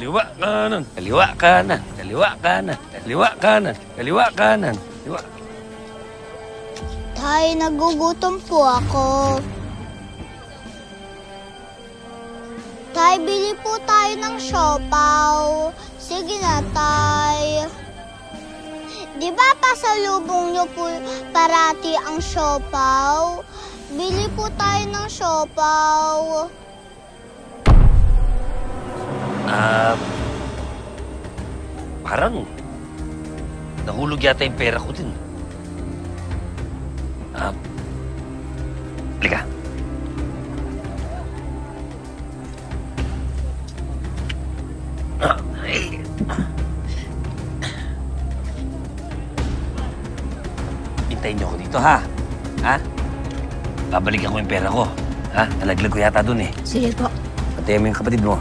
Kaliwa, kanan. Kaliwa, kanan. Kaliwa, kanan. Kaliwa, kanan. Kaliwa, kanan. Kaliwa. Tay, nagugutom po ako. Tay, bili po tayo ng siopaw. Sige na, Tay. Di ba pasalubong niyo po parati ang siopaw? Bili po tayo ng siopaw. Parang nahulog yata yung pera ko din. Halika. Hintayin niyo ako dito, ha? Ha? Babalikan ko yung pera ko. Ha? Nalaglag ko yata dun eh. Sige po. Patayin mo yung kapatid mo.